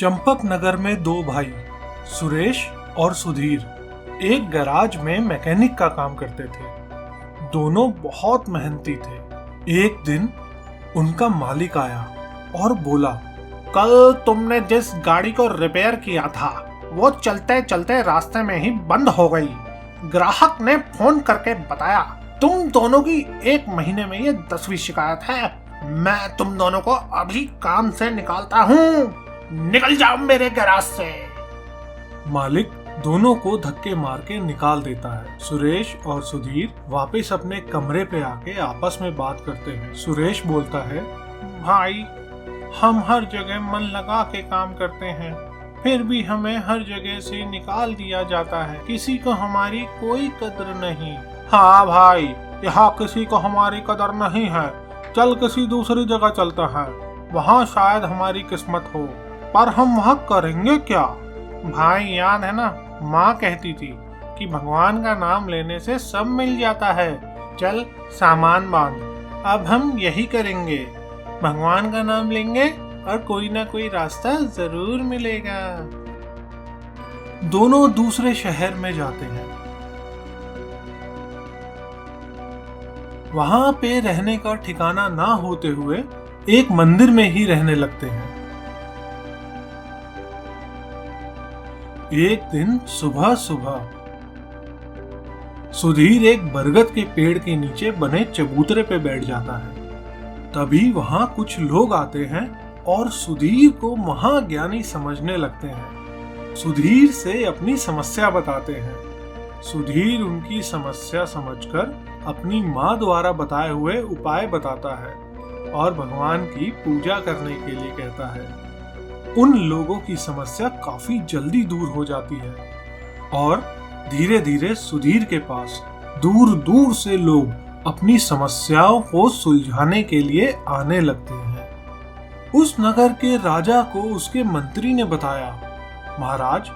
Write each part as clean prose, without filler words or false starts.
चंपक नगर में दो भाई सुरेश और सुधीर एक गैराज में मैकेनिक का काम करते थे। दोनों बहुत मेहनती थे। एक दिन उनका मालिक आया और बोला, कल तुमने जिस गाड़ी को रिपेयर किया था वो चलते चलते रास्ते में ही बंद हो गई। ग्राहक ने फोन करके बताया तुम दोनों की एक महीने में ये 10वीं शिकायत है। मैं तुम दोनों को अभी काम से निकालता हूँ, निकल जाओ मेरे गैराज से। मालिक दोनों को धक्के मार के निकाल देता है। सुरेश और सुधीर वापस अपने कमरे पे आके आपस में बात करते हैं। सुरेश बोलता है, भाई हम हर जगह मन लगा के काम करते हैं, फिर भी हमें हर जगह से निकाल दिया जाता है। किसी को हमारी कोई कदर नहीं। हाँ भाई, यहाँ किसी को हमारी कदर नहीं है। चल किसी दूसरी जगह चलता है, वहाँ शायद हमारी किस्मत हो, पर हम वहाँ करेंगे क्या? भाई याद है ना, माँ कहती थी कि भगवान का नाम लेने से सब मिल जाता है। चल सामान बांध, अब हम यही करेंगे, भगवान का नाम लेंगे और कोई ना कोई रास्ता जरूर मिलेगा। दोनों दूसरे शहर में जाते हैं। वहां पे रहने का ठिकाना ना होते हुए एक मंदिर में ही रहने लगते हैं। एक दिन सुबह सुबह सुधीर एक बरगद के पेड़ के नीचे बने चबूतरे पे बैठ जाता है। तभी वहां कुछ लोग आते हैं और सुधीर को महाज्ञानी समझने लगते हैं। सुधीर से अपनी समस्या बताते हैं। सुधीर उनकी समस्या समझकर अपनी माँ द्वारा बताए हुए उपाय बताता है और भगवान की पूजा करने के लिए कहता है। उन लोगों की समस्या काफी जल्दी दूर हो जाती है और धीरे धीरे सुधीर के पास दूर दूर से लोग अपनी समस्याओं को सुलझाने के लिए आने लगते हैं। उस नगर के राजा को उसके मंत्री ने बताया, महाराज,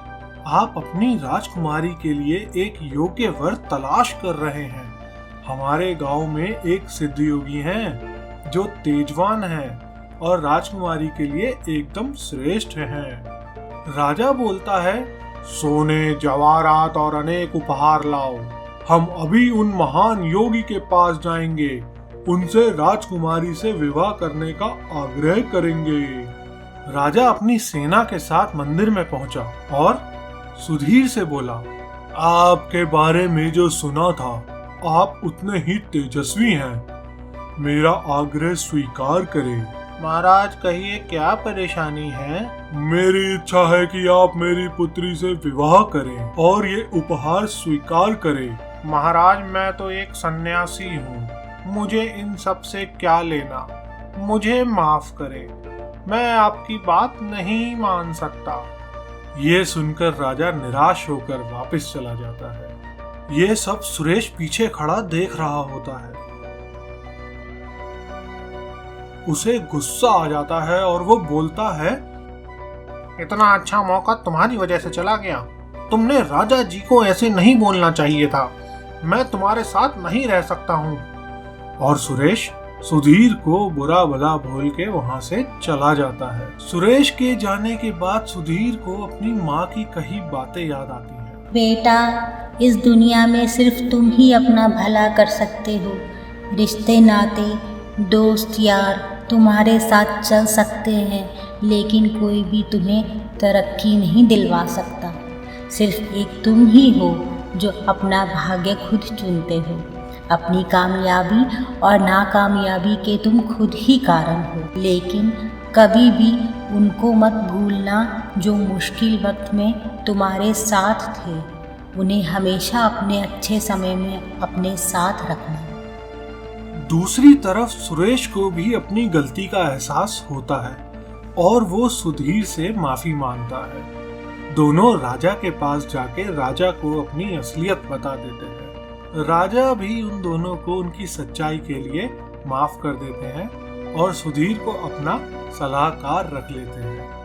आप अपनी राजकुमारी के लिए एक योग्य वर तलाश कर रहे हैं। हमारे गांव में एक सिद्ध योगी हैं जो तेजवान हैं और राजकुमारी के लिए एकदम श्रेष्ठ हैं। राजा बोलता है, सोने, जवाहरात और अनेक उपहार लाओ। हम अभी उन महान योगी के पास जाएंगे, उनसे राजकुमारी से विवाह करने का आग्रह करेंगे। राजा अपनी सेना के साथ मंदिर में पहुंचा और सुधीर से बोला, आपके बारे में जो सुना था, आप उतने ही तेजस्वी हैं। मेरा आग्रह स्वीकार करें। महाराज कहिए, क्या परेशानी है? मेरी इच्छा है कि आप मेरी पुत्री से विवाह करें और ये उपहार स्वीकार करें। महाराज मैं तो एक सन्यासी हूँ, मुझे इन सब से क्या लेना? मुझे माफ करें, मैं आपकी बात नहीं मान सकता। ये सुनकर राजा निराश होकर वापस चला जाता है। ये सब सुरेश पीछे खड़ा देख रहा होता है। उसे गुस्सा आ जाता है और वो बोलता है, इतना अच्छा मौका तुम्हारी वजह से चला गया। तुमने राजा जी को ऐसे नहीं बोलना चाहिए था। मैं तुम्हारे साथ नहीं रह सकता हूँ। और सुरेश सुधीर को बुरा भला बोल के वहाँ से चला जाता है। सुरेश के जाने के बाद सुधीर को अपनी माँ की कही बातें याद आती हैं। बेटा, इस दुनिया में सिर्फ तुम ही अपना भला कर सकते हो। रिश्ते नाते, दोस्त यार तुम्हारे साथ चल सकते हैं, लेकिन कोई भी तुम्हें तरक्की नहीं दिलवा सकता। सिर्फ एक तुम ही हो जो अपना भाग्य खुद चुनते हो। अपनी कामयाबी और नाकामयाबी के तुम खुद ही कारण हो, लेकिन कभी भी उनको मत भूलना जो मुश्किल वक्त में तुम्हारे साथ थे। उन्हें हमेशा अपने अच्छे समय में अपने साथ रखना। दूसरी तरफ सुरेश को भी अपनी गलती का एहसास होता है और वो सुधीर से माफी मांगता है। दोनों राजा के पास जाके राजा को अपनी असलियत बता देते हैं। राजा भी उन दोनों को उनकी सच्चाई के लिए माफ कर देते हैं और सुधीर को अपना सलाहकार रख लेते हैं।